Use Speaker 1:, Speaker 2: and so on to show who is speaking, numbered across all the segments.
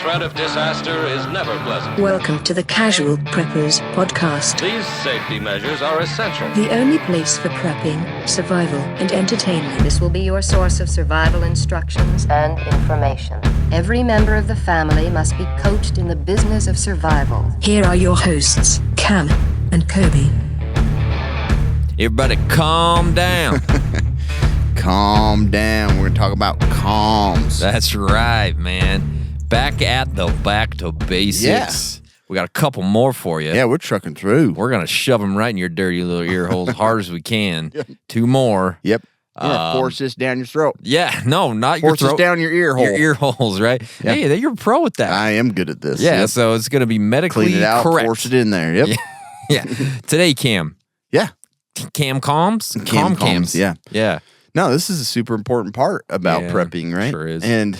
Speaker 1: threat of disaster is never pleasant.
Speaker 2: Welcome to the Casual Preppers podcast.
Speaker 1: These safety measures are essential.
Speaker 2: The only place for prepping, survival, and entertainment.
Speaker 3: This will be your source of survival instructions and information. Every member of the family must be coached in the business of survival.
Speaker 2: Here are your hosts, Cam and Kobe.
Speaker 4: Everybody calm down.
Speaker 5: Calm down. We're going to talk about calms.
Speaker 4: That's right, man. Back to basics.
Speaker 5: Yeah.
Speaker 4: We got a couple more for you.
Speaker 5: Yeah, we're trucking through.
Speaker 4: We're going to shove them right in your dirty little ear holes as hard as we can. Two more.
Speaker 5: Yep. Force this down your throat.
Speaker 4: Yeah, no, not your throat.
Speaker 5: Force this down your ear hole.
Speaker 4: Your ear holes, right?
Speaker 5: Yep.
Speaker 4: Hey, you're a pro at that.
Speaker 5: I am good at this.
Speaker 4: Yeah,
Speaker 5: Yep.
Speaker 4: so it's going to be medically
Speaker 5: Clean it out,
Speaker 4: correct.
Speaker 5: force it in there. Yep.
Speaker 4: Yeah. Today, Cam.
Speaker 5: Yeah.
Speaker 4: Cam comms?
Speaker 5: Cam comms, yeah.
Speaker 4: Yeah.
Speaker 5: No, this is a super important part about
Speaker 4: Yeah,
Speaker 5: prepping, right?
Speaker 4: sure is.
Speaker 5: And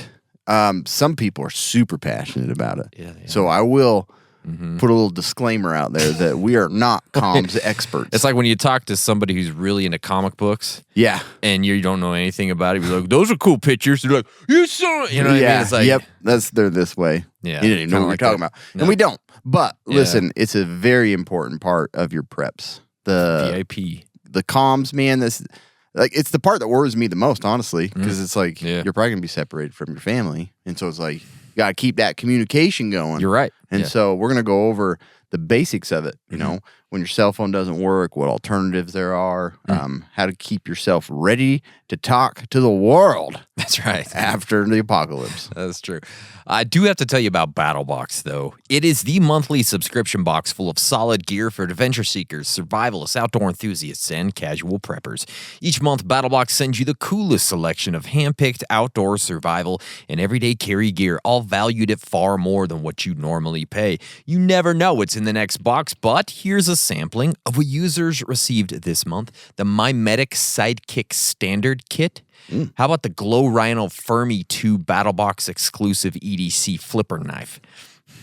Speaker 5: some people are super passionate about it.
Speaker 4: Yeah, they
Speaker 5: So I will put a little disclaimer out there that we are not comms experts.
Speaker 4: It's like when you talk to somebody who's really into comic books.
Speaker 5: Yeah.
Speaker 4: And you don't know anything about it. You're like, those are cool pictures. They're like, you saw it. You know what I mean? It's like,
Speaker 5: yep. They're this way.
Speaker 4: Yeah,
Speaker 5: You didn't even know
Speaker 4: kinda
Speaker 5: what
Speaker 4: like
Speaker 5: we're talking
Speaker 4: that.
Speaker 5: about.
Speaker 4: No.
Speaker 5: And we don't. But
Speaker 4: Yeah.
Speaker 5: listen, it's a very important part of your preps.
Speaker 4: VIP.
Speaker 5: The comms, man, it's the part that worries me the most, honestly, because it's like
Speaker 4: Yeah.
Speaker 5: you're probably gonna be separated from your family, and so it's like you gotta keep that communication going.
Speaker 4: You're right.
Speaker 5: And
Speaker 4: Yeah.
Speaker 5: so we're gonna go over the basics of it. You know, when your cell phone doesn't work, what alternatives there are, how to keep yourself ready to talk to the world
Speaker 4: That's right.
Speaker 5: after the apocalypse.
Speaker 4: That's true. I do have to tell you about BattleBox, though. It is the monthly subscription box full of solid gear for adventure seekers, survivalists, outdoor enthusiasts, and casual preppers. Each month, BattleBox sends you the coolest selection of hand-picked outdoor survival and everyday carry gear, all valued at far more than what you normally pay. You never know what's in the next box, but here's a sampling of what users received this month. The My Medic Sidekick Standard Kit. How about the Glow Rhino Fermi 2 BattleBox exclusive EDC flipper knife?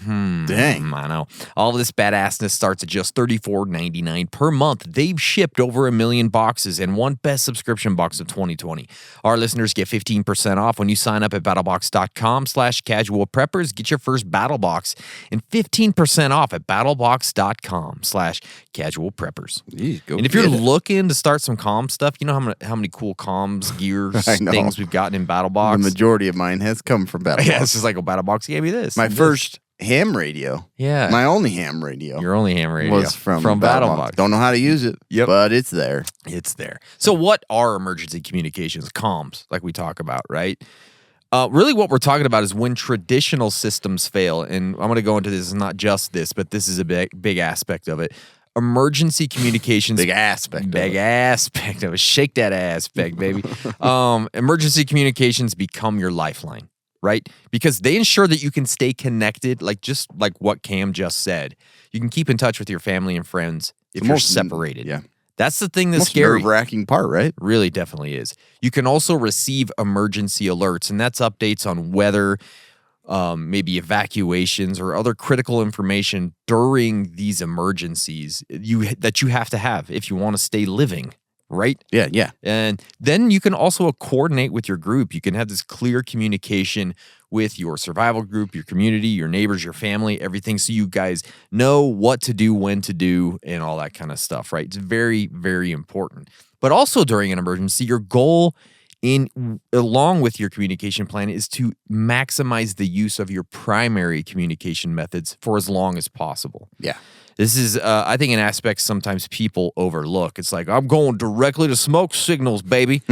Speaker 5: Dang.
Speaker 4: I know. All this badassness starts at just $34.99 per month. They've shipped over 1 million boxes and one best subscription box of 2020. Our listeners get 15% off when you sign up at battlebox.com/casualpreppers. Get your first battle box and 15% off at battlebox.com/casualpreppers.
Speaker 5: Jeez, go
Speaker 4: And if you're
Speaker 5: get it.
Speaker 4: looking to start some comm stuff, you know how many cool comms, gears,
Speaker 5: I know.
Speaker 4: things we've gotten in BattleBox?
Speaker 5: The majority of mine has come from BattleBox.
Speaker 4: Yeah, it's just like, BattleBox gave me this.
Speaker 5: My
Speaker 4: and this.
Speaker 5: first ham radio.
Speaker 4: Yeah.
Speaker 5: My only ham radio.
Speaker 4: Your only ham radio
Speaker 5: was from
Speaker 4: BattleBox.
Speaker 5: Don't know how to use it, but it's there.
Speaker 4: It's there. So what are emergency communications? Comms, like we talk about, right? Really what we're talking about is when traditional systems fail, and I'm going to go into this, it's not just this, but this is a big aspect of it. Emergency communications.
Speaker 5: Big aspect.
Speaker 4: Big aspect of it. Shake that aspect, baby. Emergency communications become your lifeline, right? Because they ensure that you can stay connected, just like what Cam just said. You can keep in touch with your family and friends if you're separated.
Speaker 5: Yeah.
Speaker 4: That's the thing that's
Speaker 5: Most
Speaker 4: scary.
Speaker 5: nerve-wracking part, right?
Speaker 4: Really definitely is. You can also receive emergency alerts, and that's updates on weather, maybe evacuations or other critical information during these emergencies that you have to have if you want to stay living, right?
Speaker 5: Yeah.
Speaker 4: And then you can also coordinate with your group. You can have this clear communication with your survival group, your community, your neighbors, your family, everything, so you guys know what to do, when to do, and all that kind of stuff, right? It's very, very important. But also during an emergency, your goal along with your communication plan is to maximize the use of your primary communication methods for as long as possible.
Speaker 5: Yeah.
Speaker 4: This is, I think, an aspect sometimes people overlook. It's like, I'm going directly to smoke signals, baby.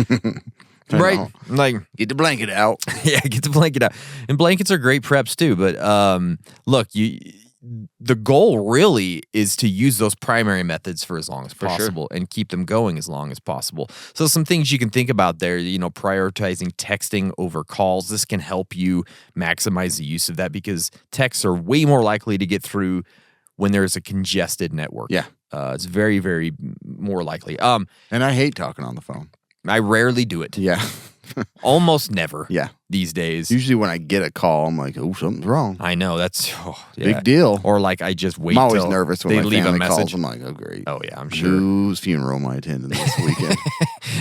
Speaker 4: Right? Like,
Speaker 5: get the blanket out.
Speaker 4: Yeah, get the blanket out. And blankets are great preps too. But look, the goal really is to use those primary methods for as long as possible and keep them going as long as possible. So some things you can think about there, prioritizing texting over calls. This can help you maximize the use of that because texts are way more likely to get through when there's a congested network.
Speaker 5: Yeah.
Speaker 4: It's very, very more likely.
Speaker 5: And I hate talking on the phone.
Speaker 4: I rarely do it.
Speaker 5: Yeah.
Speaker 4: Almost never.
Speaker 5: Yeah.
Speaker 4: These days.
Speaker 5: Usually when I get a call, I'm like, oh, something's wrong.
Speaker 4: I know that's
Speaker 5: Big deal.
Speaker 4: Or like I just wait.
Speaker 5: I'm always
Speaker 4: till
Speaker 5: nervous when
Speaker 4: they
Speaker 5: my
Speaker 4: leave
Speaker 5: family
Speaker 4: a message.
Speaker 5: calls. I'm like, oh, great.
Speaker 4: Oh yeah, I'm sure.
Speaker 5: Whose funeral am I attending this weekend?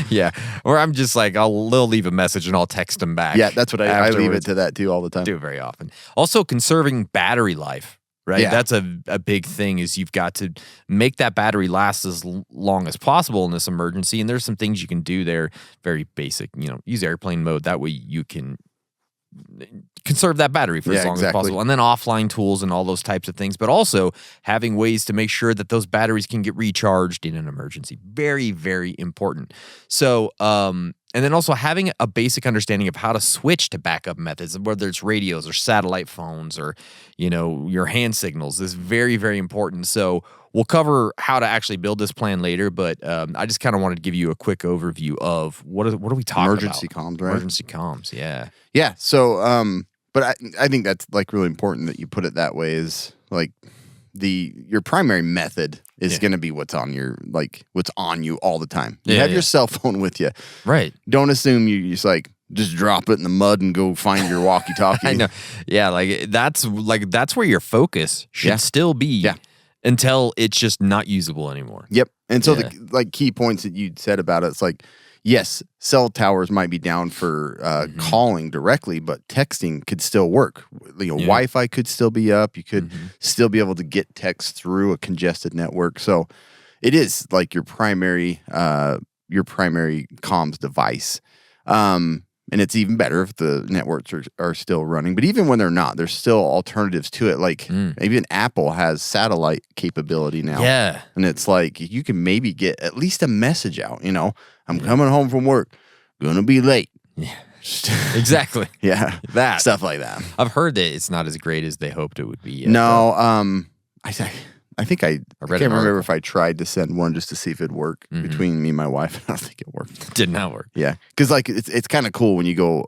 Speaker 4: Yeah. Or I'm just like, they'll leave a message and I'll text them back.
Speaker 5: Yeah, that's what I leave it
Speaker 4: afterwards.
Speaker 5: to that too all the time.
Speaker 4: Do very often. Also, conserving battery life, right?
Speaker 5: Yeah.
Speaker 4: That's a big thing. Is you've got to make that battery last as long as possible in this emergency. And there's some things you can do there. Very basic. Use airplane mode. That way you can conserve that battery for as long as possible. And then offline tools and all those types of things. But also having ways to make sure that those batteries can get recharged in an emergency. Very, very important. So, and then also having a basic understanding of how to switch to backup methods, whether it's radios or satellite phones or, your hand signals, is very, very important. So we'll cover how to actually build this plan later, but I just kind of wanted to give you a quick overview of what are we talking
Speaker 5: Emergency
Speaker 4: about?
Speaker 5: comms, right?
Speaker 4: Emergency comms, yeah.
Speaker 5: Yeah. So, but I think that's like really important that you put it that way. Is like your primary method is going to be what's on you all the time. You have your cell phone with you,
Speaker 4: right?
Speaker 5: Don't assume you just drop it in the mud and go find your walkie-talkie.
Speaker 4: I know. Yeah, that's where your focus should still be.
Speaker 5: Yeah.
Speaker 4: Until it's just not usable anymore.
Speaker 5: Yep. And so the key points that you said about it, it's like, yes, cell towers might be down for calling directly, but texting could still work. Wi-Fi could still be up. You could still be able to get text through a congested network. So it is like your primary comms device. And it's even better if the networks are still running. But even when they're not, there's still alternatives to it. Like even Apple has satellite capability now.
Speaker 4: Yeah.
Speaker 5: And it's like you can maybe get at least a message out. I'm coming home from work. Going to be late.
Speaker 4: Yeah. Exactly.
Speaker 5: Yeah.
Speaker 4: That.
Speaker 5: Stuff like that.
Speaker 4: I've heard that it's not as great as they hoped it would be yet.
Speaker 5: No. I think I
Speaker 4: read
Speaker 5: can't
Speaker 4: an
Speaker 5: remember
Speaker 4: article.
Speaker 5: if I tried to send one just to see if it'd work between me and my wife. I don't think it worked.
Speaker 4: Did not work.
Speaker 5: Yeah, because like it's kind of cool when you go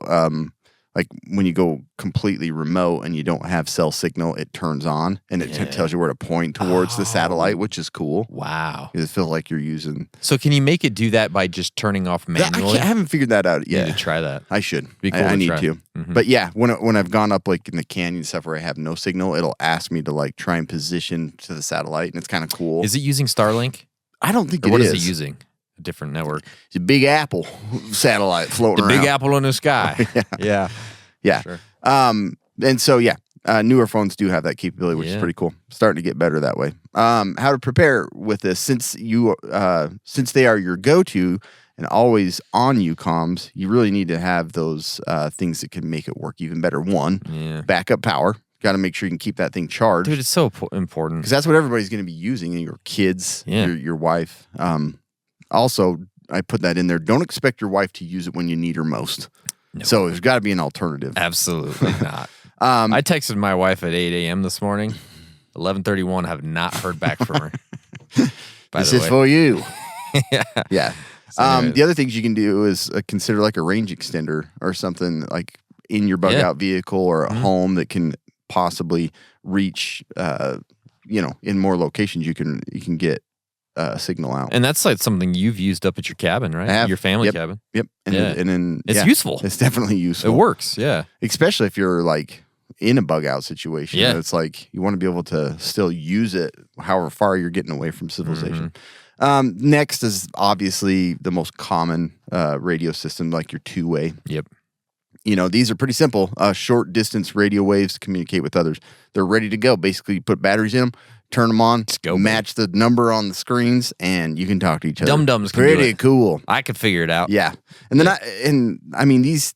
Speaker 5: when you go completely remote and you don't have cell signal, it turns on and it tells you where to point towards the satellite, which is cool.
Speaker 4: Wow,
Speaker 5: it feels like you're using.
Speaker 4: So can you make it do that by just turning off manually?
Speaker 5: I haven't figured that out yet.
Speaker 4: You need to try that.
Speaker 5: I should.
Speaker 4: Be cool
Speaker 5: I need
Speaker 4: try.
Speaker 5: to. But yeah, when I've gone up like in the canyon stuff where I have no signal, it'll ask me to like try and position to the satellite, and it's kind of cool.
Speaker 4: Is it using Starlink?
Speaker 5: I don't think
Speaker 4: What
Speaker 5: it
Speaker 4: is
Speaker 5: is.
Speaker 4: it using? A different network.
Speaker 5: It's a Big Apple satellite floating
Speaker 4: The
Speaker 5: around.
Speaker 4: Big Apple in the sky. Yeah.
Speaker 5: Yeah.
Speaker 4: Sure.
Speaker 5: And so newer phones do have that capability, which is pretty cool. Starting to get better that way. How to prepare with this since they are your go-to and always on you comms, you really need to have those things that can make it work even better. One, backup power. Got to make sure you can keep that thing charged.
Speaker 4: Dude, it's so important.
Speaker 5: Because that's what everybody's going to be using, and your kids, your wife. Also, I put that in there. Don't expect your wife to use it when you need her most. No. So there's got to be an alternative.
Speaker 4: Absolutely not. I texted my wife at 8 a.m. this morning. 11:31. Have not heard back from her.
Speaker 5: This is for you. Yeah.
Speaker 4: So
Speaker 5: the other things you can do is consider like a range extender or something like in your bug out vehicle or a home that can possibly reach. In more locations you can get signal out.
Speaker 4: And that's like something you've used up at your cabin, right?
Speaker 5: I have.
Speaker 4: Your family
Speaker 5: Yep.
Speaker 4: cabin.
Speaker 5: Yep. And then
Speaker 4: It's useful.
Speaker 5: It's definitely useful.
Speaker 4: It works. Yeah.
Speaker 5: Especially if you're like in a bug out situation.
Speaker 4: Yeah.
Speaker 5: It's like you want to be able to still use it however far you're getting away from civilization. Next is obviously the most common radio system, like your two-way.
Speaker 4: Yep.
Speaker 5: These are pretty simple. Short distance radio waves to communicate with others. They're ready to go. Basically, you put batteries in them, turn them on, match the number on the screens, and you can talk to each other.
Speaker 4: Dum-dums can do
Speaker 5: Pretty
Speaker 4: it.
Speaker 5: cool.
Speaker 4: I could figure it out.
Speaker 5: Yeah. And then these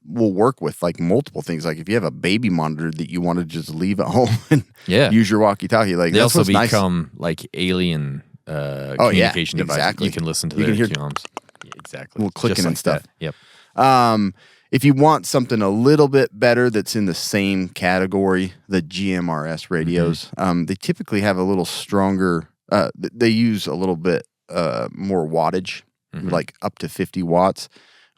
Speaker 5: will work with like multiple things. Like if you have a baby monitor that you want to just leave at home and use your walkie-talkie, like
Speaker 4: they
Speaker 5: that's
Speaker 4: also
Speaker 5: what's
Speaker 4: become like alien communication devices.
Speaker 5: Exactly.
Speaker 4: You can listen to
Speaker 5: You
Speaker 4: their
Speaker 5: can hear
Speaker 4: comms. Yeah, exactly.
Speaker 5: little clicking
Speaker 4: Just
Speaker 5: and
Speaker 4: like
Speaker 5: stuff.
Speaker 4: that. Yep.
Speaker 5: If you want something a little bit better that's in the same category, the GMRS radios, they typically have a little stronger, they use a little bit more wattage, like up to 50 watts.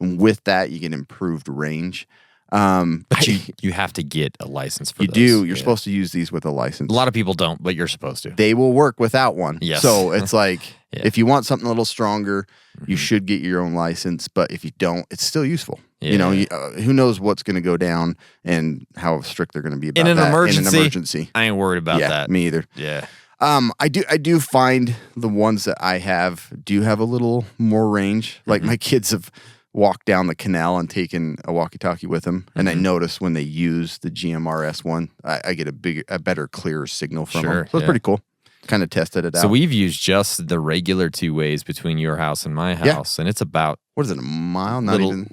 Speaker 5: And with that, you get improved range.
Speaker 4: But you have to get a license for
Speaker 5: you
Speaker 4: those.
Speaker 5: do. You're supposed to use these with a license.
Speaker 4: A lot of people don't, but you're supposed to.
Speaker 5: They will work without one.
Speaker 4: Yes.
Speaker 5: So it's like,
Speaker 4: Yeah.
Speaker 5: if you want something a little stronger, you should get your own license. But if you don't, it's still useful. You know, who knows what's going to go down and how strict they're going to be about
Speaker 4: in an
Speaker 5: that
Speaker 4: emergency.
Speaker 5: in an emergency.
Speaker 4: I ain't worried about that.
Speaker 5: Me either.
Speaker 4: Yeah.
Speaker 5: I do find the ones that I have do have a little more range. Like my kids have walked down the canal and taken a walkie-talkie with them, and I notice when they use the GMRS one, I get a better, clearer signal from them. So it's pretty cool. Kind of tested it out.
Speaker 4: So we've used just the regular 2 ways between your house and my house, and it's about
Speaker 5: what is it, a mile?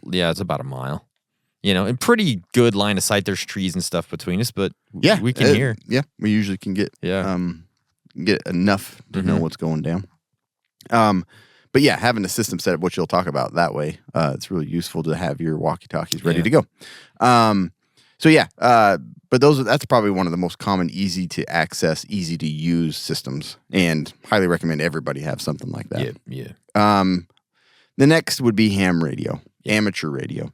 Speaker 4: it's about a mile. You know, and pretty good line of sight. There's trees and stuff between us, but we can hear.
Speaker 5: Yeah, we usually can get get enough to know what's going down. But yeah, having a system set up, which you'll talk about that way, it's really useful to have your walkie-talkies ready to go. So yeah, but that's probably one of the most common, easy to access, easy to use systems, and highly recommend everybody have something like that.
Speaker 4: Yeah.
Speaker 5: The next would be ham radio, amateur radio.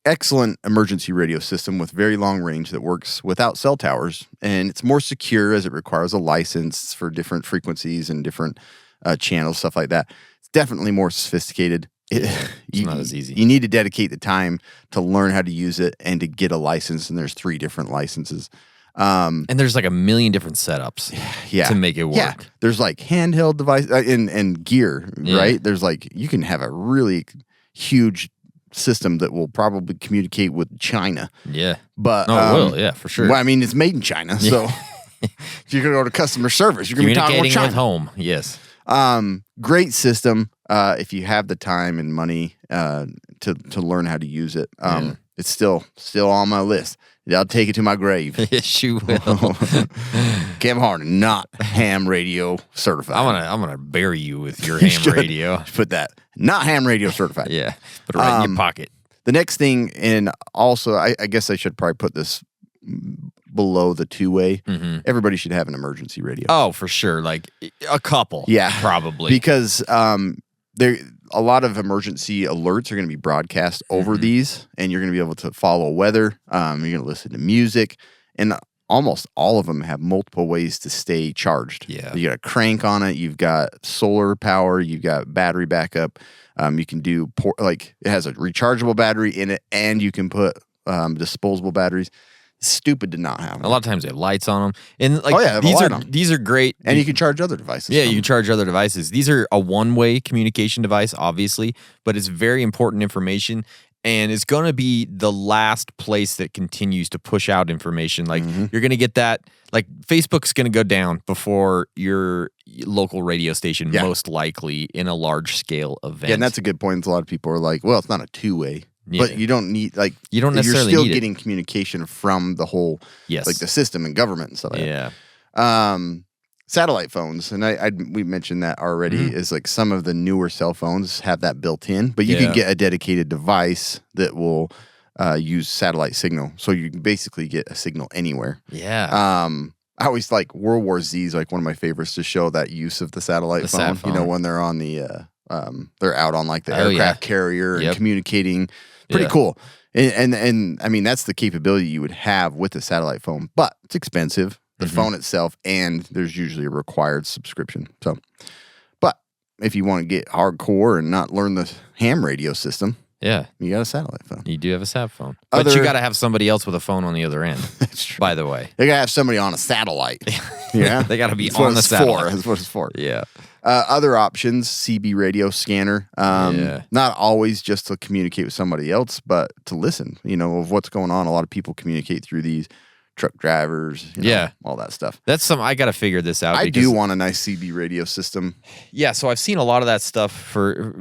Speaker 5: Excellent emergency radio system with very long range that works without cell towers, and it's more secure as it requires a license for different frequencies and different channels, stuff like that. It's definitely more sophisticated.
Speaker 4: It's not as easy.
Speaker 5: You need to dedicate the time to learn how to use it and to get a license, and there's 3 different licenses.
Speaker 4: And there's like a million different setups to make it work.
Speaker 5: Yeah. There's like handheld device and gear, right? There's like, you can have a really huge system that will probably communicate with China.
Speaker 4: Yeah.
Speaker 5: But
Speaker 4: it will, yeah, for sure.
Speaker 5: Well, I mean, it's made in China, so if you're gonna go to customer service, you're gonna be talking with China.
Speaker 4: With home, yes.
Speaker 5: Great system if you have the time and money to learn how to use it. It's still on my list. I'll take it to my grave.
Speaker 4: Yes, you will.
Speaker 5: Kevin Harden, not ham radio certified.
Speaker 4: I'm gonna bury you with your ham radio.
Speaker 5: Put that, not ham radio certified.
Speaker 4: Yeah, put it right in your pocket.
Speaker 5: The next thing, and also I guess I should probably put this below the 2-way. Everybody should have an emergency radio.
Speaker 4: Oh, for sure. Like a couple. Yeah, probably.
Speaker 5: Because a lot of emergency alerts are going to be broadcast over these, and you're going to be able to follow weather. You're going to listen to music, and almost all of them have multiple ways to stay charged.
Speaker 4: Yeah.
Speaker 5: You got a crank on it. You've got solar power. You've got battery backup. You can do it has a rechargeable battery in it, and you can put disposable batteries. Stupid to not have them.
Speaker 4: A lot of times they have lights on them, and these are great.
Speaker 5: And you can charge other devices.
Speaker 4: Yeah, you can charge other devices. These are a one-way communication device, obviously, but it's very important information, and it's going to be the last place that continues to push out information. Like you're going to get that. Like Facebook's going to go down before your local radio station, most likely in a large-scale event.
Speaker 5: Yeah, and that's a good point. A lot of people are like, "Well, it's not a 2-way." Yeah. But you don't need
Speaker 4: you don't necessarily
Speaker 5: you're still
Speaker 4: need
Speaker 5: getting communication from the whole like the system and government and stuff like that. Satellite phones, and we mentioned that already, is like some of the newer cell phones have that built in, but you can get a dedicated device that will use satellite signal. So you can basically get a signal anywhere.
Speaker 4: Yeah.
Speaker 5: I always like World War Z is like one of my favorites to show that use of the satellite phone. You know, when they're on the they're out on like the aircraft carrier and communicating. Pretty cool. And I mean, that's the capability you would have with a satellite phone, but it's expensive, the phone itself, and there's usually a required subscription. So, but if you want to get hardcore and not learn the ham radio system, you got a satellite phone.
Speaker 4: You do have a sat phone. But you got to have somebody else with a phone on the other end.
Speaker 5: That's true.
Speaker 4: By the way.
Speaker 5: They got to have somebody on a satellite. Yeah.
Speaker 4: They got to be on the satellite.
Speaker 5: That's what it's for.
Speaker 4: Yeah.
Speaker 5: Other options, CB radio scanner. Not always just to communicate with somebody else, but to listen, of what's going on. A lot of people communicate through these truck drivers, all that stuff.
Speaker 4: That's I got to figure this out.
Speaker 5: I do want a nice CB radio system.
Speaker 4: Yeah, so I've seen a lot of that stuff for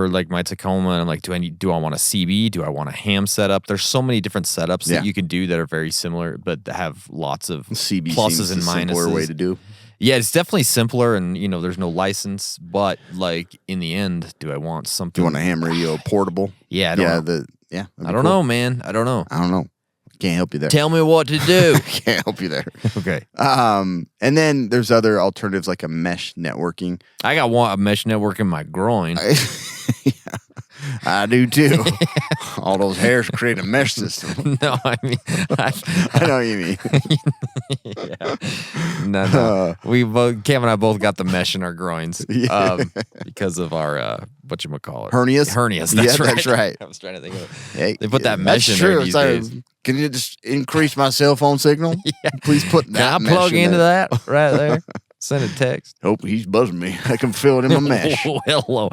Speaker 4: like my Tacoma, and I'm like, do I want a CB? Do I want a ham setup? There's so many different setups that you can do that are very similar, but have lots of
Speaker 5: CB
Speaker 4: pluses and minuses.
Speaker 5: Simpler way to do.
Speaker 4: Yeah, it's definitely simpler, and there's no license. But like in the end, do I want something?
Speaker 5: Do you want a ham radio portable?
Speaker 4: Yeah, I don't know. I don't know, man. I don't know.
Speaker 5: Can't help you there.
Speaker 4: Tell me what to do.
Speaker 5: Can't help you there.
Speaker 4: Okay.
Speaker 5: And then there's other alternatives like a mesh networking.
Speaker 4: I got a mesh network in my groin.
Speaker 5: I do too. All those hairs create a mesh system.
Speaker 4: No, I mean,
Speaker 5: I know what you mean.
Speaker 4: yeah. No. Cam and I both got the mesh in our groins because of our whatchamacallit.
Speaker 5: Hernias?
Speaker 4: That's
Speaker 5: Yeah,
Speaker 4: right.
Speaker 5: that's right.
Speaker 4: I was trying to think of it.
Speaker 5: Hey,
Speaker 4: They put that mesh
Speaker 5: that's
Speaker 4: in there
Speaker 5: true.
Speaker 4: these
Speaker 5: It's
Speaker 4: days.
Speaker 5: like, can you just increase my cell phone signal? Please put that
Speaker 4: Can I
Speaker 5: mesh
Speaker 4: plug
Speaker 5: in
Speaker 4: into
Speaker 5: there.
Speaker 4: that right there? Send a text.
Speaker 5: Oh, he's buzzing me. I can feel it in my mesh.
Speaker 4: Hello.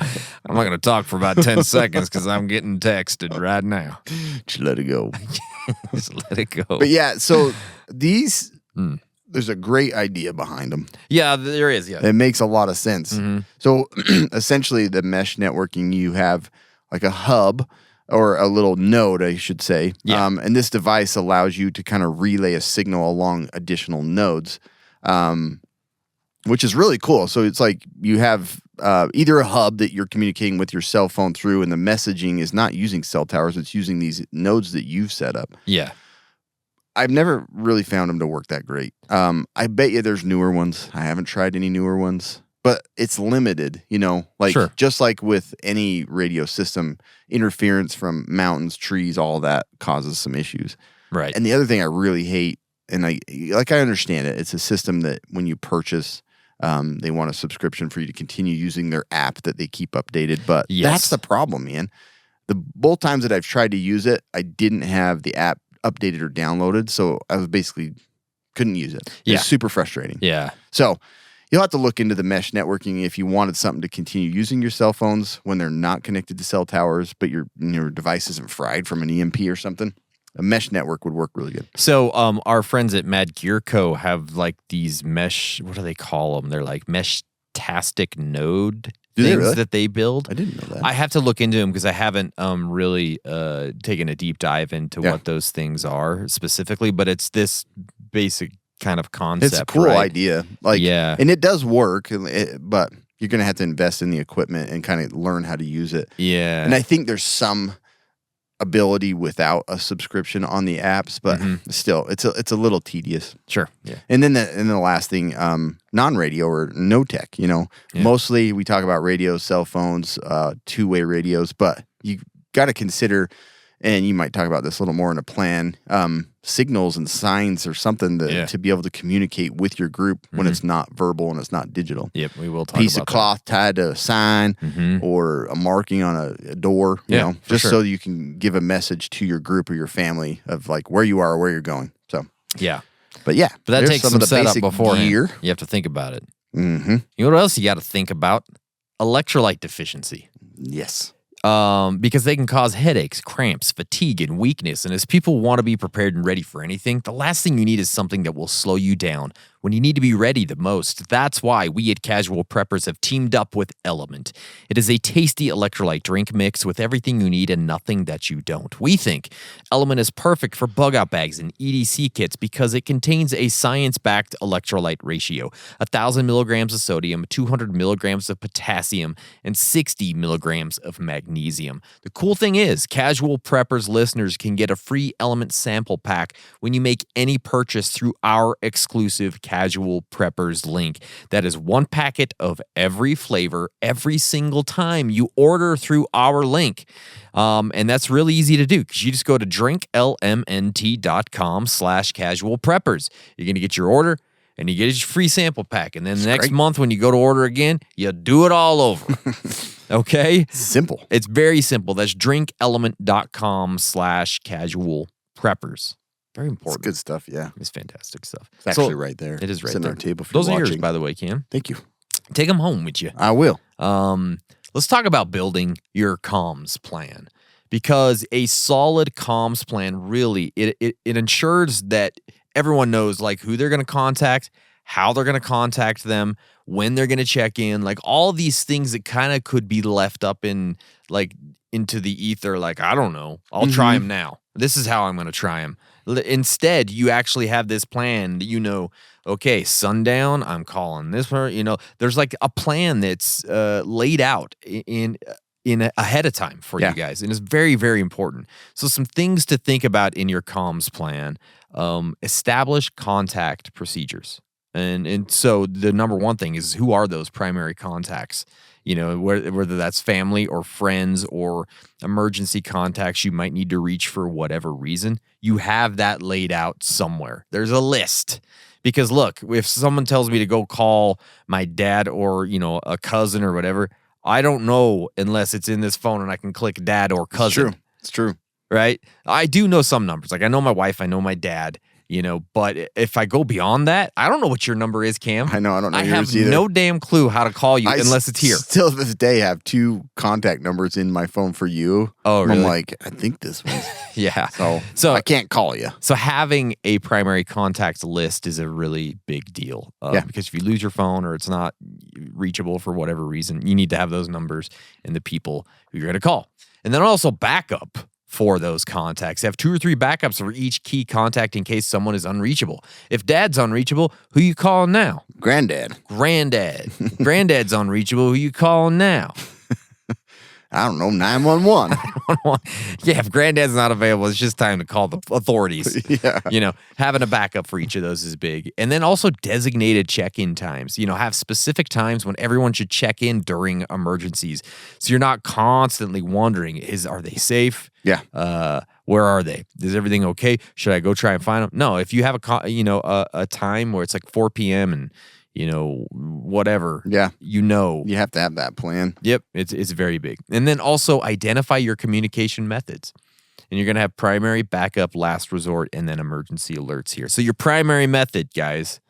Speaker 4: I'm not going to talk for about 10 seconds because I'm getting texted right now.
Speaker 5: Just let it go.
Speaker 4: Just let it go.
Speaker 5: But yeah, so these, there's a great idea behind them.
Speaker 4: Yeah, there is. Yeah.
Speaker 5: It makes a lot of sense.
Speaker 4: Mm-hmm.
Speaker 5: So essentially, the mesh networking, you have like a hub or a little node, I should say.
Speaker 4: Yeah.
Speaker 5: And this device allows you to kind of relay a signal along additional nodes, which is really cool. So it's like you have either a hub that you're communicating with your cell phone through, and the messaging is not using cell towers. It's using these nodes that you've set up.
Speaker 4: Yeah.
Speaker 5: I've never really found them to work that great. I bet you there's newer ones. I haven't tried any newer ones, but it's limited, like
Speaker 4: Sure.
Speaker 5: just like with any radio system, interference from mountains, trees, all that causes some issues.
Speaker 4: Right.
Speaker 5: And the other thing I really hate, and I understand it, it's a system that when you purchase, they want a subscription for you to continue using their app that they keep updated. But
Speaker 4: Yes.
Speaker 5: that's the problem, man. Both times that I've tried to use it, I didn't have the app updated or downloaded, so I was basically couldn't use it. It was super frustrating.
Speaker 4: Yeah.
Speaker 5: So you'll have to look into the mesh networking if you wanted something to continue using your cell phones when they're not connected to cell towers, but your device isn't fried from an EMP or something. A mesh network would work really good.
Speaker 4: So our friends at Mad Gear Co. have like these mesh, what do they call them? They're like mesh-tastic node
Speaker 5: Do they
Speaker 4: things
Speaker 5: really?
Speaker 4: that they build.
Speaker 5: I didn't know that.
Speaker 4: I have to look into them because I haven't really taken a deep dive into what those things are specifically, but it's this basic kind of concept.
Speaker 5: It's a cool
Speaker 4: right?
Speaker 5: idea.
Speaker 4: Yeah.
Speaker 5: And it does work, but you're going to have to invest in the equipment and kind of learn how to use it.
Speaker 4: Yeah.
Speaker 5: And I think there's some ability without a subscription on the apps, but still, it's a little tedious.
Speaker 4: Sure. Yeah.
Speaker 5: And then the last thing, non-radio or no tech. Mostly we talk about radios, cell phones, two-way radios, but you got to consider, and you might talk about this a little more in a plan, signals and signs or something to be able to communicate with your group when it's not verbal and it's not digital.
Speaker 4: Yep, we will talk
Speaker 5: Piece
Speaker 4: about
Speaker 5: of cloth tied to a sign or a marking on a door, just so you can give a message to your group or your family of like where you are or where you're going. So,
Speaker 4: yeah.
Speaker 5: but yeah,
Speaker 4: But that
Speaker 5: there's
Speaker 4: takes
Speaker 5: some
Speaker 4: some
Speaker 5: of the
Speaker 4: setup
Speaker 5: basic
Speaker 4: beforehand.
Speaker 5: gear.
Speaker 4: You have to think about it.
Speaker 5: Mm-hmm.
Speaker 4: You know what else you got to think about? Electrolyte deficiency.
Speaker 5: Yes.
Speaker 4: Because they can cause headaches, cramps, fatigue, and weakness. And as people want to be prepared and ready for anything, the last thing you need is something that will slow you down when you need to be ready the most. That's why we at Casual Preppers have teamed up with Element. It is a tasty electrolyte drink mix with everything you need and nothing that you don't. We think Element is perfect for bug-out bags and EDC kits because it contains a science-backed electrolyte ratio, 1,000 milligrams of sodium, 200 milligrams of potassium, and 60 milligrams of magnesium. The cool thing is, Casual Preppers listeners can get a free Element sample pack when you make any purchase through our exclusive Casual Preppers link. That is one packet of every flavor every single time you order through our link. And that's really easy to do because you just go to drinklmnt.com/casual preppers. You're going to get your order and you get your free sample pack. And then the next month when you go to order again, you do it all over. Okay?
Speaker 5: Simple.
Speaker 4: It's very simple. That's drinkelement.com/casual preppers. Very
Speaker 5: It's
Speaker 4: important.
Speaker 5: good stuff, yeah.
Speaker 4: It's fantastic stuff.
Speaker 5: It's actually right there.
Speaker 4: It is right
Speaker 5: Sitting
Speaker 4: there.
Speaker 5: on our table for
Speaker 4: Those are yours,
Speaker 5: watching.
Speaker 4: by the way, Cam.
Speaker 5: Thank you.
Speaker 4: Take them home with you.
Speaker 5: I will.
Speaker 4: Let's talk about building your comms plan, because a solid comms plan really it ensures that everyone knows like who they're going to contact, how they're going to contact them, when they're going to check in, like all these things that kind of could be left up in like into the ether. Like, I don't know, I'll try them now. This is how I'm going to try them. Instead, you actually have this plan that okay, sundown, I'm calling this one. There's like a plan that's laid out in ahead of time for you guys, and it's very, very important. So some things to think about in your comms plan: establish contact procedures, and so the number one thing is, who are those primary contacts whether that's family or friends or emergency contacts you might need to reach for whatever reason, you have that laid out somewhere. There's a list. Because look, if someone tells me to go call my dad or, a cousin or whatever, I don't know unless it's in this phone and I can click dad or cousin.
Speaker 5: It's true.
Speaker 4: Right? I do know some numbers. Like I know my wife, I know my dad, but if I go beyond that, I don't know what your number is, Cam.
Speaker 5: I know. I don't know
Speaker 4: I
Speaker 5: yours
Speaker 4: have
Speaker 5: either.
Speaker 4: no damn clue how to call you unless it's here.
Speaker 5: Still to this day have 2 contact numbers in my phone for you.
Speaker 4: Oh, really?
Speaker 5: I'm like, I think this one's.
Speaker 4: Yeah.
Speaker 5: So I can't call you.
Speaker 4: So having a primary contacts list is a really big deal. Because if you lose your phone or it's not reachable for whatever reason, you need to have those numbers and the people who you're going to call. And then also backup for those contacts. Have 2 or 3 backups for each key contact in case someone is unreachable. If dad's unreachable, who you calling now?
Speaker 5: Granddad.
Speaker 4: Granddad's unreachable, who you calling now?
Speaker 5: I don't know, 911.
Speaker 4: Yeah, if granddad's not available, it's just time to call the authorities.
Speaker 5: Yeah.
Speaker 4: Having a backup for each of those is big. And then also designated check-in times. Have specific times when everyone should check in during emergencies. So you're not constantly wondering, are they safe?
Speaker 5: Yeah.
Speaker 4: Where are they? Is everything okay? Should I go try and find them? No, if you have a time where it's like 4 p.m. and whatever.
Speaker 5: Yeah.
Speaker 4: You
Speaker 5: have to have that plan.
Speaker 4: Yep. It's very big. And then also identify your communication methods. And you're going to have primary, backup, last resort, and then emergency alerts here. So your primary method, guys,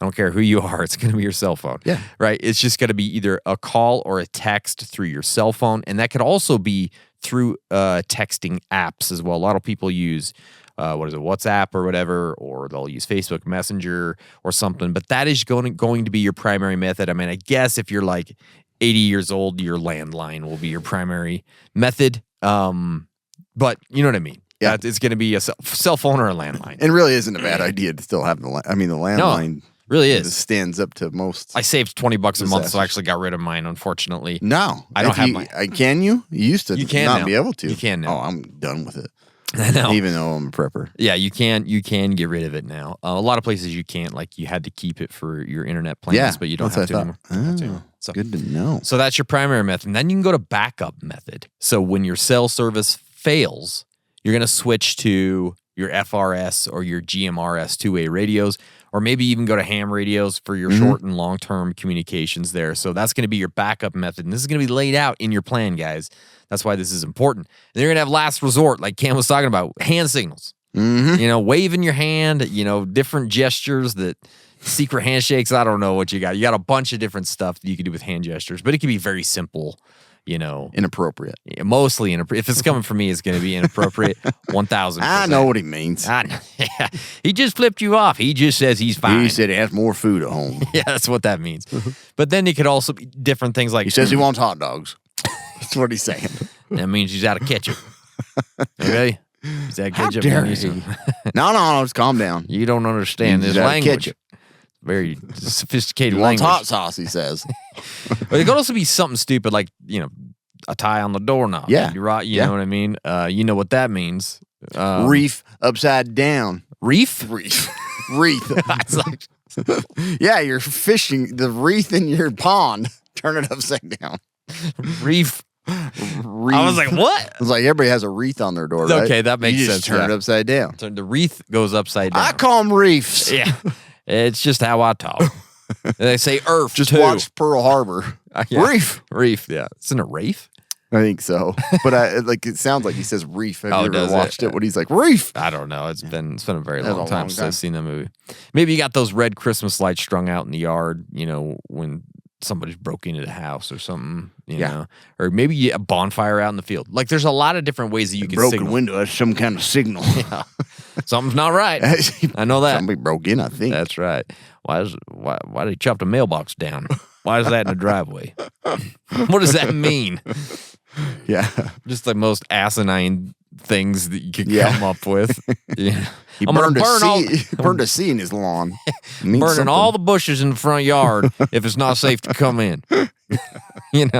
Speaker 4: I don't care who you are, it's going to be your cell phone.
Speaker 5: Yeah.
Speaker 4: Right? It's just going to be either a call or a text through your cell phone. And that could also be through texting apps as well. A lot of people use WhatsApp or whatever, or they'll use Facebook Messenger or something. But that is going to be your primary method. I mean, I guess if you're like 80 years old, your landline will be your primary method. But you know what I mean?
Speaker 5: Yeah.
Speaker 4: It's going to be a cell phone or a landline.
Speaker 5: It really isn't a bad idea to still have the landline.
Speaker 4: Really is.
Speaker 5: Stands up to most.
Speaker 4: I saved $20 a month, so I actually got rid of mine, unfortunately.
Speaker 5: No.
Speaker 4: I don't have mine.
Speaker 5: Can you? You used to
Speaker 4: You can
Speaker 5: not
Speaker 4: now.
Speaker 5: be able to.
Speaker 4: You can now.
Speaker 5: Oh, I'm done with it.
Speaker 4: I know.
Speaker 5: Even though I'm a prepper.
Speaker 4: Yeah, you can get rid of it now. A lot of places you can't. Like you had to keep it for your internet plans, but you don't have to anymore.
Speaker 5: So good to know.
Speaker 4: So that's your primary method. And then you can go to backup method. So when your cell service fails, you're going to switch to your FRS or your GMRS two-way radios, or maybe even go to ham radios for your short and long-term communications there. So that's going to be your backup method. And this is going to be laid out in your plan, guys. That's why this is important. And you're going to have last resort, like Cam was talking about, hand signals. Waving your hand, different gestures, that secret handshakes. I don't know what you got. You got a bunch of different stuff that you can do with hand gestures, but it can be very simple.
Speaker 5: Inappropriate.
Speaker 4: Mostly inappropriate. If it's coming from me, it's going to be inappropriate. 1,000%.
Speaker 5: I know what he means.
Speaker 4: He just flipped you off. He just says he's fine.
Speaker 5: He said he has more food at home.
Speaker 4: Yeah, that's what that means. But then it could also be different things like...
Speaker 5: He says he wants hot dogs. That's what he's saying.
Speaker 4: That means he's out of ketchup. Okay? He's out of ketchup.
Speaker 5: How dare you? No, just calm down.
Speaker 4: You don't understand this language. Very sophisticated language.
Speaker 5: Hot sauce, he says.
Speaker 4: But it could also be something stupid like, a tie on the doorknob.
Speaker 5: Yeah.
Speaker 4: You know what I mean? You know what that means.
Speaker 5: Reef upside down.
Speaker 4: Reef?
Speaker 5: Wreath.
Speaker 4: It's like,
Speaker 5: Yeah, you're fishing the wreath in your pond. Turn it upside down.
Speaker 4: reef. I was like, what?
Speaker 5: It's like everybody has a wreath on their door, right?
Speaker 4: Okay, that makes
Speaker 5: you
Speaker 4: sense.
Speaker 5: just turn it upside down.
Speaker 4: So the wreath goes upside down.
Speaker 5: I call them reefs.
Speaker 4: Yeah. It's just how I talk. They say earth,
Speaker 5: Just
Speaker 4: too.
Speaker 5: watch Pearl Harbor.
Speaker 4: Yeah.
Speaker 5: Reef.
Speaker 4: Yeah. Isn't it Rafe?
Speaker 5: I think so. But it sounds like he says reef. Have you ever
Speaker 4: does
Speaker 5: watched
Speaker 4: it?
Speaker 5: it when he's like, reef?
Speaker 4: I don't know. It's been a very
Speaker 5: That's
Speaker 4: long
Speaker 5: a
Speaker 4: time
Speaker 5: long
Speaker 4: since
Speaker 5: time.
Speaker 4: I've seen that movie. Maybe you got those red Christmas lights strung out in the yard, when somebody's broke into the house or something, you know. Or maybe a bonfire out in the field. Like there's a lot of different ways that you can
Speaker 5: Broken
Speaker 4: signal.
Speaker 5: window has some kind of signal.
Speaker 4: Yeah. Something's not right. I know that.
Speaker 5: Somebody broke in, I think.
Speaker 4: That's right. Why did he chop the mailbox down? Why is that in the driveway? What does that mean?
Speaker 5: Yeah.
Speaker 4: Just the most asinine things that you could come up with. Yeah.
Speaker 5: He burned a C in his lawn.
Speaker 4: Burning all the bushes in the front yard if it's not safe to come in.
Speaker 5: Yep.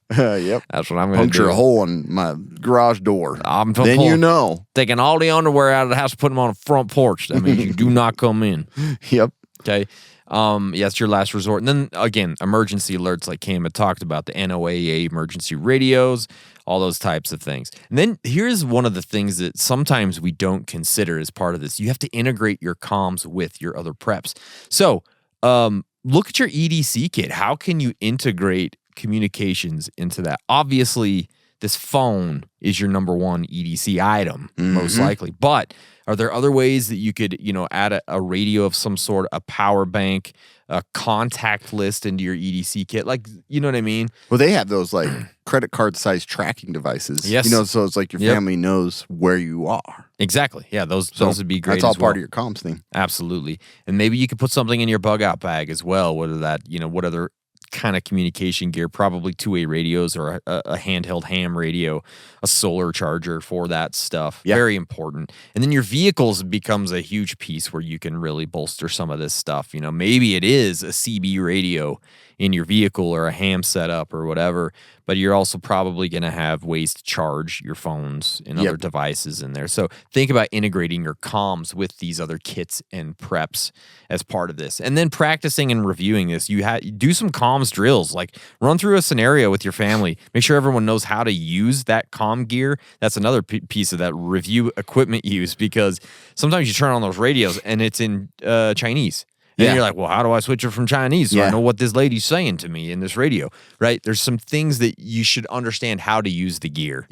Speaker 4: That's what I'm going to
Speaker 5: Puncture
Speaker 4: do.
Speaker 5: a hole in my garage door.
Speaker 4: I'm
Speaker 5: then you know.
Speaker 4: Taking all the underwear out of the house, putting them on the front porch. That means you do not come in.
Speaker 5: Yep.
Speaker 4: Okay. Yeah, it's your last resort. And then again, emergency alerts like Cam had talked about, the NOAA emergency radios, all those types of things. And then here's one of the things that sometimes we don't consider as part of this. You have to integrate your comms with your other preps. So look at your EDC kit. How can you integrate communications into that? Obviously, this phone is your number one EDC item, most likely. But are there other ways that you could, add a radio of some sort, a power bank, a contact list into your EDC kit? Like, you know what I mean?
Speaker 5: Well, they have those like credit card size tracking devices.
Speaker 4: Yes.
Speaker 5: So it's like your family knows where you are.
Speaker 4: Exactly. Yeah, those would be great.
Speaker 5: That's all
Speaker 4: as well.
Speaker 5: part of your comms thing.
Speaker 4: Absolutely. And maybe you could put something in your bug out bag as well, whether that, what other kind of communication gear, probably two-way radios or a handheld ham radio, a solar charger for that stuff.
Speaker 5: Yeah.
Speaker 4: Very important. And then your vehicles becomes a huge piece where you can really bolster some of this stuff. Maybe it is a CB radio in your vehicle or a ham setup or whatever, but you're also probably going to have ways to charge your phones and other devices in there. So think about integrating your comms with these other kits and preps as part of this. And then practicing and reviewing this. You do some comms drills, like run through a scenario with your family. Make sure everyone knows how to use that comm gear. That's another piece of that review equipment use, because sometimes you turn on those radios and it's in Chinese. And you're like, well, how do I switch it from Chinese so I know what this lady's saying to me in this radio, right? There's some things that you should understand how to use the gear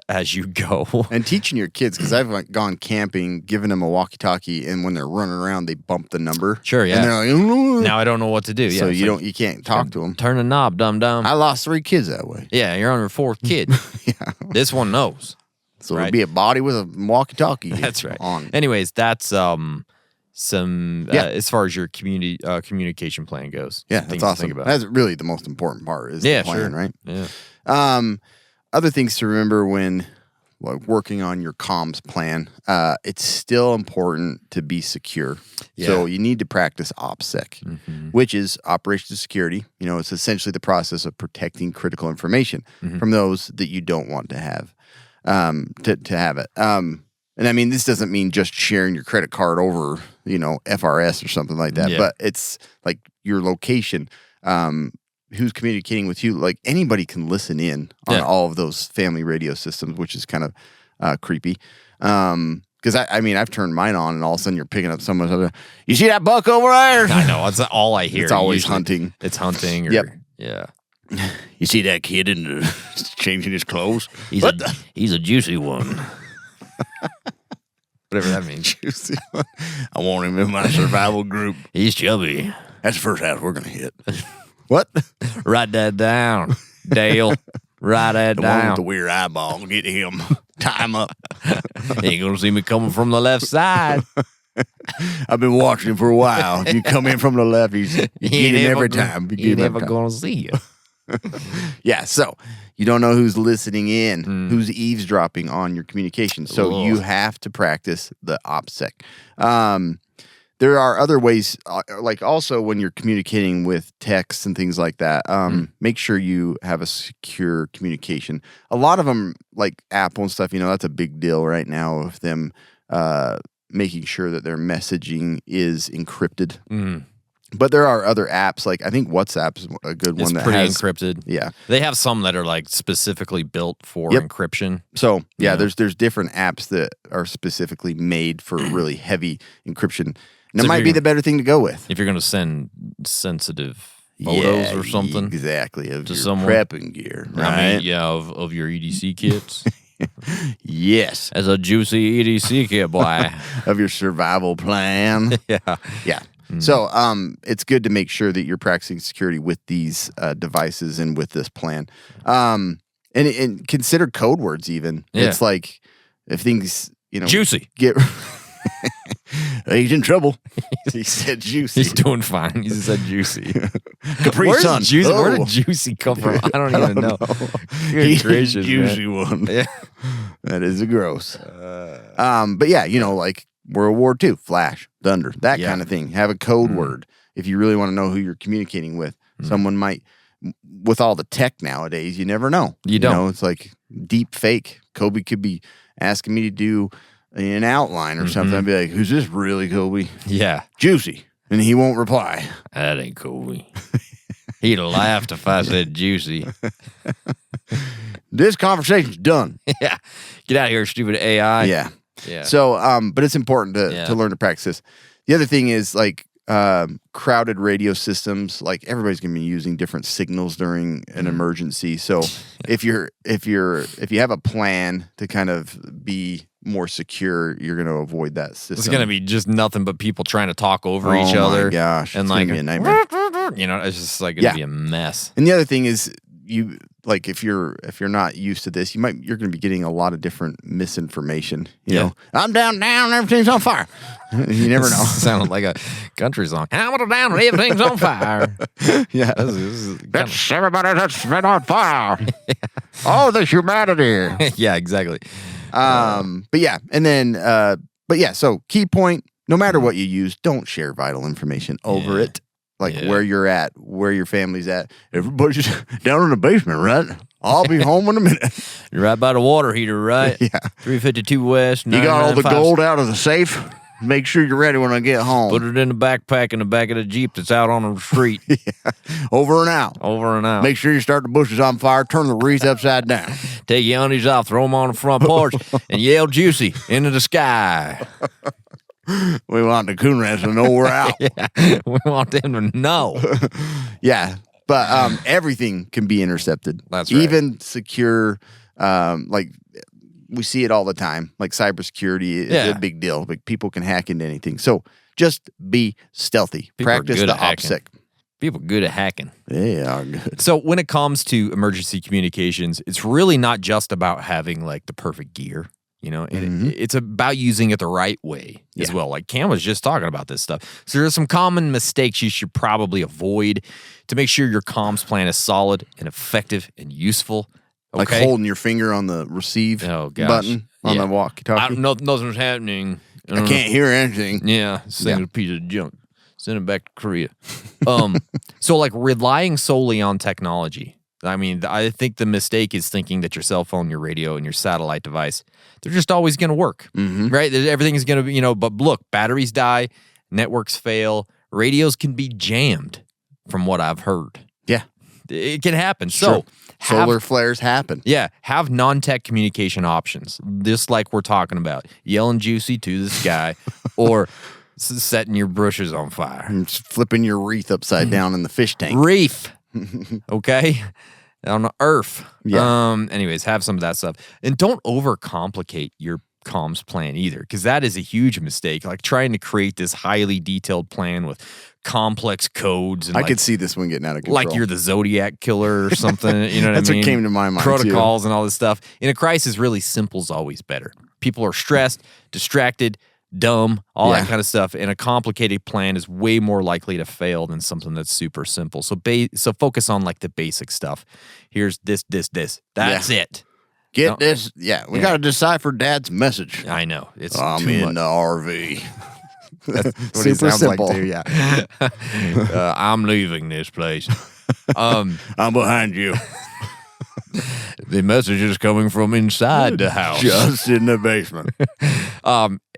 Speaker 4: as you go.
Speaker 5: And teaching your kids, because I've gone camping, giving them a walkie-talkie, and when they're running around, they bump the number.
Speaker 4: Sure, yeah.
Speaker 5: And they're like, "Oh."
Speaker 4: Now I don't know what to do.
Speaker 5: So
Speaker 4: Yeah,
Speaker 5: you can't talk to them.
Speaker 4: Turn the knob, dum-dum.
Speaker 5: I lost 3 kids that way.
Speaker 4: Yeah, you're on your 4th kid. This one knows.
Speaker 5: So it'd be a body with a walkie-talkie.
Speaker 4: That's right.
Speaker 5: On.
Speaker 4: Anyways, that's as far as your communication plan goes.
Speaker 5: Yeah,
Speaker 4: things
Speaker 5: that's
Speaker 4: to
Speaker 5: awesome.
Speaker 4: think about.
Speaker 5: That's really the most important part is the plan, right?
Speaker 4: Yeah.
Speaker 5: Other things to remember when working on your comms plan, it's still important to be secure.
Speaker 4: Yeah.
Speaker 5: So you need to practice OPSEC, which is operational security. It's essentially the process of protecting critical information from those that you don't want to have, to have it. And I mean, this doesn't mean just sharing your credit card over, FRS or something like that, but it's like your location, who's communicating with you. Like anybody can listen in on all of those family radio systems, which is kind of creepy. Because I've turned mine on, and all of a sudden you're picking up someone's. You see that buck over there?
Speaker 4: I know. That's all I hear.
Speaker 5: It's always
Speaker 4: usually.
Speaker 5: hunting.
Speaker 4: It's hunting. Or, Yeah.
Speaker 5: You see that kid changing his clothes?
Speaker 4: He's a juicy one. Whatever that means.
Speaker 5: Juicy one. I want him in my survival group.
Speaker 4: He's chubby.
Speaker 5: That's the first house we're gonna hit. What?
Speaker 4: Write that down, Dale. Write that
Speaker 5: The one with
Speaker 4: down.
Speaker 5: the weird eyeball. Get him. Tie him up.
Speaker 4: He ain't gonna see me coming from the left side.
Speaker 5: I've been watching him for a while. If you come in from the left, you get him every time. You
Speaker 4: He
Speaker 5: get him
Speaker 4: never
Speaker 5: every time.
Speaker 4: gonna see you.
Speaker 5: Yeah, so you don't know who's listening in, who's eavesdropping on your communication. So you have to practice the OPSEC. There are other ways, like also when you're communicating with texts and things like that, make sure you have a secure communication. A lot of them, like Apple and stuff, that's a big deal right now of them making sure that their messaging is encrypted. But there are other apps, like I think WhatsApp's a good one that
Speaker 4: pretty
Speaker 5: has
Speaker 4: encrypted.
Speaker 5: Yeah.
Speaker 4: They have some that are like specifically built for encryption.
Speaker 5: So there's different apps that are specifically made for really heavy encryption. And
Speaker 4: So
Speaker 5: it might be the better thing to go with.
Speaker 4: If you're going to send sensitive photos or something.
Speaker 5: Exactly. Of
Speaker 4: to
Speaker 5: your
Speaker 4: someone.
Speaker 5: prepping gear. Right?
Speaker 4: I mean, of your EDC kits.
Speaker 5: Yes.
Speaker 4: As a juicy EDC kit, boy.
Speaker 5: Of your survival plan.
Speaker 4: Yeah.
Speaker 5: Yeah. So it's good to make sure that you're practicing security with these devices and with this plan. And consider code words even.
Speaker 4: Yeah.
Speaker 5: It's like if things,
Speaker 4: Juicy.
Speaker 5: get... He's in trouble. He said juicy.
Speaker 4: He's doing fine. He just said juicy.
Speaker 5: Capri
Speaker 4: Where's
Speaker 5: Sun.
Speaker 4: Juicy?
Speaker 5: Oh.
Speaker 4: Where did juicy come from? I don't even know. Good
Speaker 5: He's
Speaker 4: gracious,
Speaker 5: a juicy
Speaker 4: man.
Speaker 5: one.
Speaker 4: Yeah.
Speaker 5: That is a gross. But yeah, like World War II, Flash, Thunder, that kind of thing. Have a code word if you really want to know who you're communicating with. Someone might, with all the tech nowadays, you never know.
Speaker 4: You don't.
Speaker 5: It's like deep fake. Kobe could be asking me to do an outline or something. I'd be like, who's this really, Kobe?
Speaker 4: Yeah.
Speaker 5: Juicy. And he won't reply.
Speaker 4: That ain't cool. He'd have laughed if I said juicy.
Speaker 5: This conversation's done.
Speaker 4: Yeah. Get out of here, stupid AI.
Speaker 5: Yeah.
Speaker 4: Yeah.
Speaker 5: So, but it's important to learn to practice this. The other thing is like crowded radio systems. Like everybody's gonna be using different signals during an emergency. So if you have a plan to kind of be more secure, you're gonna avoid that system.
Speaker 4: It's gonna be just nothing but people trying to talk over each
Speaker 5: Oh
Speaker 4: other.
Speaker 5: my gosh,
Speaker 4: and
Speaker 5: it's
Speaker 4: like
Speaker 5: gonna be a nightmare.
Speaker 4: You know, it's just like gonna be a mess.
Speaker 5: And the other thing is, you like if you're not used to this, you're going to be getting a lot of different misinformation. You know, I'm down, everything's on fire. You never know.
Speaker 4: Sounded like a country song. I'm down, everything's on fire.
Speaker 5: Yeah,
Speaker 4: That's
Speaker 5: everybody that's been on fire. Oh, the humanity.
Speaker 4: Yeah, exactly.
Speaker 5: But yeah, and then so key point: no matter what you use, don't share vital information over it. Like where you're at, where your family's at. Everybody's down in the basement, right? I'll be home in a minute.
Speaker 4: You're right by the water heater, right?
Speaker 5: Yeah.
Speaker 4: 352 West.
Speaker 5: You got all the gold out of the safe? Make sure you're ready when I get home.
Speaker 4: Put it in the backpack in the back of the Jeep that's out on the street.
Speaker 5: Over and out.
Speaker 4: Over and out.
Speaker 5: Make sure you start the bushes on fire. Turn the wreath upside down.
Speaker 4: Take your undies off, throw them on the front porch, and yell juicy into the sky.
Speaker 5: We want the coon rats to know we're out.
Speaker 4: Yeah, we want them to know.
Speaker 5: Yeah, but everything can be intercepted.
Speaker 4: That's right.
Speaker 5: Even secure, like we see it all the time. Like cybersecurity is a big deal. Like people can hack into anything. So just be stealthy. Practice the OPSEC.
Speaker 4: People are good at hacking.
Speaker 5: They are good.
Speaker 4: So when it comes to emergency communications, it's really not just about having like the perfect gear. You know, it's about using it the right way as well. Like Cam was just talking about this stuff. So there's some common mistakes you should probably avoid to make sure your comms plan is solid and effective and useful. Okay?
Speaker 5: Like holding your finger on the receive button on the walkie-talkie.
Speaker 4: Nothing's happening.
Speaker 5: I can't hear anything.
Speaker 4: Yeah, send a piece of junk. Send it back to Korea. So like relying solely on technology. I mean, I think the mistake is thinking that your cell phone, your radio, and your satellite device, they're just always going to work, right? Everything is going to be, but look, batteries die, networks fail, radios can be jammed from what I've heard.
Speaker 5: Yeah.
Speaker 4: It can happen.
Speaker 5: Sure. So solar flares happen.
Speaker 4: Yeah. Have non-tech communication options, just like we're talking about. Yelling juicy to the sky or setting your bushes on fire.
Speaker 5: And flipping your wreath upside down in the fish tank.
Speaker 4: Reef. Okay? On the earth.
Speaker 5: Yeah.
Speaker 4: Anyways, have some of that stuff. And don't overcomplicate your comms plan either, because that is a huge mistake. Like trying to create this highly detailed plan with complex codes. And
Speaker 5: I could see this one getting out of control.
Speaker 4: Like you're the Zodiac killer or something. You know what I mean?
Speaker 5: That's what came to my mind.
Speaker 4: Protocols and all this stuff. In a crisis, really simple is always better. People are stressed, distracted, dumb, all that kind of stuff. And a complicated plan is way more likely to fail than something that's super simple. So focus on like the basic stuff. Here's this. That's it.
Speaker 5: Get this. Yeah, we got to decipher Dad's message.
Speaker 4: I know. It's
Speaker 5: I'm in the RV.
Speaker 4: That's what
Speaker 5: super
Speaker 4: sounds
Speaker 5: simple.
Speaker 4: like too, yeah. I'm leaving this place.
Speaker 5: I'm behind you.
Speaker 4: The message is coming from inside the house.
Speaker 5: Just in the basement.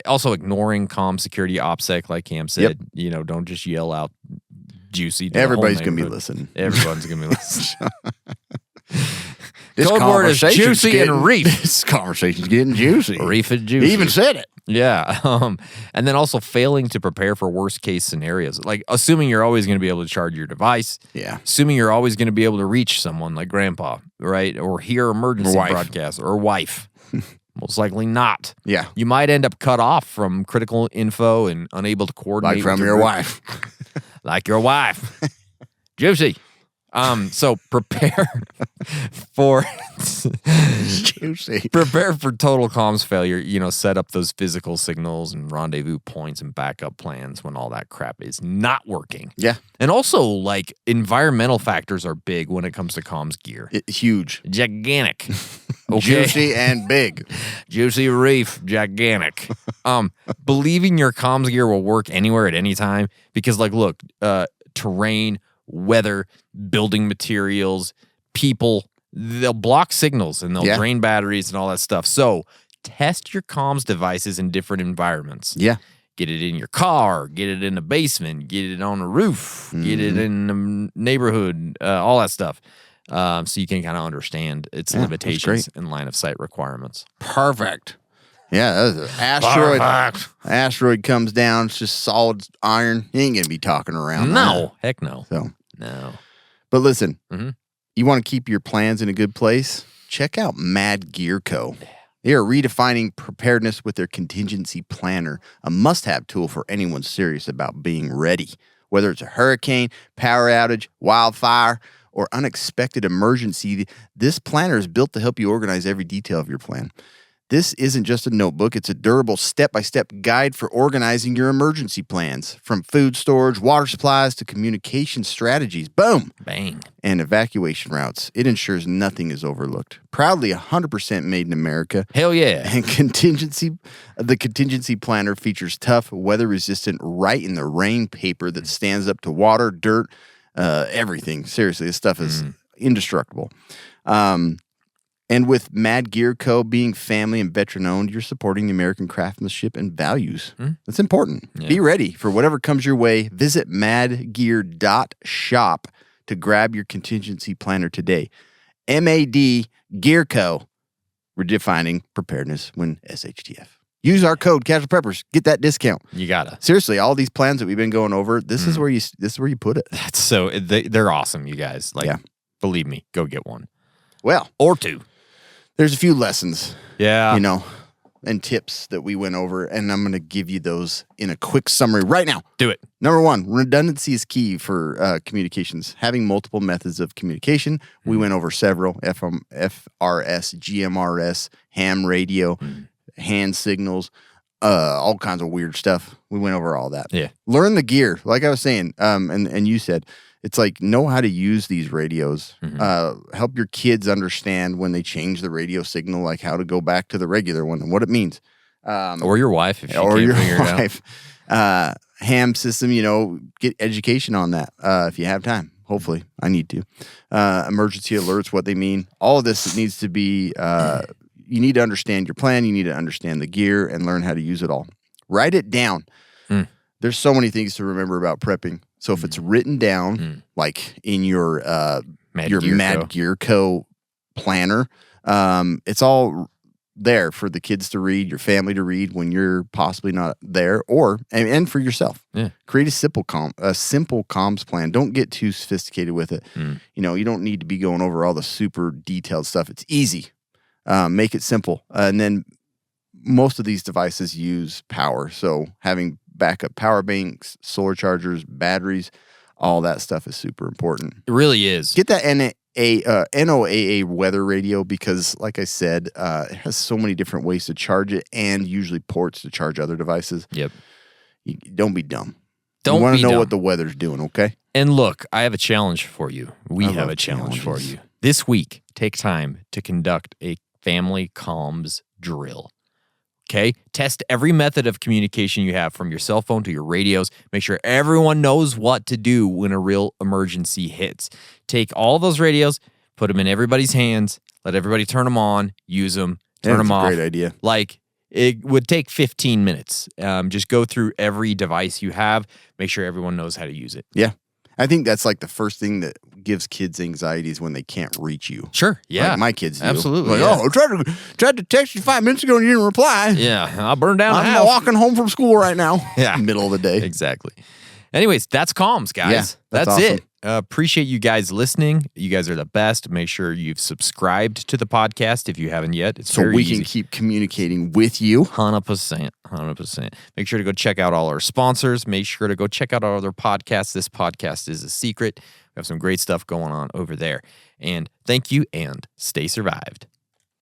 Speaker 4: Also ignoring comm security OPSEC, like Cam said. Don't just yell out juicy.
Speaker 5: Everybody's going to be listening.
Speaker 4: Everyone's going to be listening.
Speaker 5: This
Speaker 4: code word is juicy and reef.
Speaker 5: This conversation's getting juicy.
Speaker 4: Reef and juicy.
Speaker 5: He even said it.
Speaker 4: Yeah. And then also failing to prepare for worst case scenarios. Like assuming you're always going to be able to charge your device.
Speaker 5: Yeah.
Speaker 4: Assuming you're always going to be able to reach someone like grandpa, right? Or hear emergency broadcasts or wife. Most likely not.
Speaker 5: Yeah.
Speaker 4: You might end up cut off from critical info and unable to coordinate.
Speaker 5: Like from your wife.
Speaker 4: Like your wife. Juicy. So prepare for
Speaker 5: juicy.
Speaker 4: Prepare for total comms failure. Set up those physical signals and rendezvous points and backup plans when all that crap is not working.
Speaker 5: Yeah.
Speaker 4: And also, like, environmental factors are big when it comes to comms gear.
Speaker 5: Huge.
Speaker 4: Gigantic. Okay.
Speaker 5: Juicy and big.
Speaker 4: Juicy reef, gigantic. Believing your comms gear will work anywhere at any time because, like, look, terrain, weather, building materials, people, they'll block signals and they'll drain batteries and all that stuff. So test your comms devices in different environments.
Speaker 5: Yeah.
Speaker 4: Get it in your car, get it in the basement, get it on the roof, get it in the neighborhood, all that stuff. So you can kind of understand its limitations and line of sight requirements.
Speaker 5: Perfect. Yeah, that's an asteroid. Asteroid comes down, it's just solid iron. You ain't going to be talking around.
Speaker 4: No. Heck no.
Speaker 5: So,
Speaker 4: no.
Speaker 5: But listen, you want to keep your plans in a good place? Check out Mad Gear Co. They are redefining preparedness with their contingency planner, a must-have tool for anyone serious about being ready. Whether it's a hurricane, power outage, wildfire, or unexpected emergency, this planner is built to help you organize every detail of your plan. This isn't just a notebook, it's a durable step-by-step guide for organizing your emergency plans, from food storage, water supplies, to communication strategies. Boom!
Speaker 4: Bang.
Speaker 5: And evacuation routes. It ensures nothing is overlooked. Proudly 100% made in America.
Speaker 4: Hell yeah.
Speaker 5: And the contingency planner features tough, weather-resistant, right-in-the-rain paper that stands up to water, dirt, everything. Seriously, this stuff is indestructible. And with Mad Gear Co. being family and veteran-owned, you're supporting the American craftsmanship and values. That's important. Yeah. Be ready for whatever comes your way. Visit madgear.shop to grab your contingency planner today. MAD Gear Co. Redefining preparedness when SHTF. Use our code Casual Preppers. Get that discount.
Speaker 4: You gotta.
Speaker 5: Seriously, all these plans that we've been going over, this is where you put it.
Speaker 4: That's so they're awesome, you guys. Believe me, go get one.
Speaker 5: Well,
Speaker 4: or two.
Speaker 5: There's a few lessons,
Speaker 4: and
Speaker 5: tips that we went over, and I'm going to give you those in a quick summary right now.
Speaker 4: Do it.
Speaker 5: Number one, redundancy is key for communications. Having multiple methods of communication. We went over several, FRS, GMRS, ham radio, hand signals, all kinds of weird stuff. We went over all that.
Speaker 4: Yeah.
Speaker 5: Learn the gear, like I was saying, and you said, it's like, know how to use these radios. Help your kids understand when they change the radio signal, like how to go back to the regular one and what it means.
Speaker 4: Or your wife, if you can't figure it
Speaker 5: out. Ham system, get education on that if you have time. Hopefully, I need to. Emergency alerts, what they mean. All of this needs to be, you need to understand your plan. You need to understand the gear and learn how to use it all. Write it down. There's so many things to remember about prepping. So if it's written down, like in your Mad Gear Co. planner, it's all there for the kids to read, your family to read when you're possibly not there, and for yourself. Yeah. Create a simple comms plan. Don't get too sophisticated with it. You don't need to be going over all the super detailed stuff. It's easy. Make it simple. And then most of these devices use power, so having backup power banks, solar chargers, batteries, all that stuff is super important.
Speaker 4: It really is.
Speaker 5: Get that NOAA weather radio because, like I said, it has so many different ways to charge it and usually ports to charge other devices.
Speaker 4: Yep.
Speaker 5: Don't be dumb.
Speaker 4: You
Speaker 5: want to know what the weather's doing, okay?
Speaker 4: And look, I have a challenge for you. We have a challenge for you. This week, take time to conduct a family comms drill. Okay? Test every method of communication you have, from your cell phone to your radios. Make sure everyone knows what to do when a real emergency hits. Take all those radios, put them in everybody's hands, let everybody turn them on, use them, turn them off.
Speaker 5: Great idea.
Speaker 4: Like, it would take 15 minutes. Just go through every device you have, make sure everyone knows how to use it.
Speaker 5: Yeah. I think that's like the first thing that gives kids anxieties when they can't reach you.
Speaker 4: Sure, yeah.
Speaker 5: Like my kids do.
Speaker 4: Absolutely.
Speaker 5: Like, I tried to text you 5 minutes ago and you didn't reply.
Speaker 4: Yeah, I'll burn down the house.
Speaker 5: I'm walking home from school right now.
Speaker 4: Yeah.
Speaker 5: Middle of the day.
Speaker 4: Exactly. Anyways, that's comms, guys.
Speaker 5: Yeah,
Speaker 4: that's
Speaker 5: awesome.
Speaker 4: it. Appreciate you guys listening. You guys are the best. Make sure you've subscribed to the podcast if you haven't yet. It's
Speaker 5: so
Speaker 4: very
Speaker 5: we
Speaker 4: easy.
Speaker 5: can keep communicating with you.
Speaker 4: 100%. Make sure to go check out all our sponsors. Make sure to go check out our other podcasts. This podcast is a secret. We have some great stuff going on over there. And thank you, and stay survived.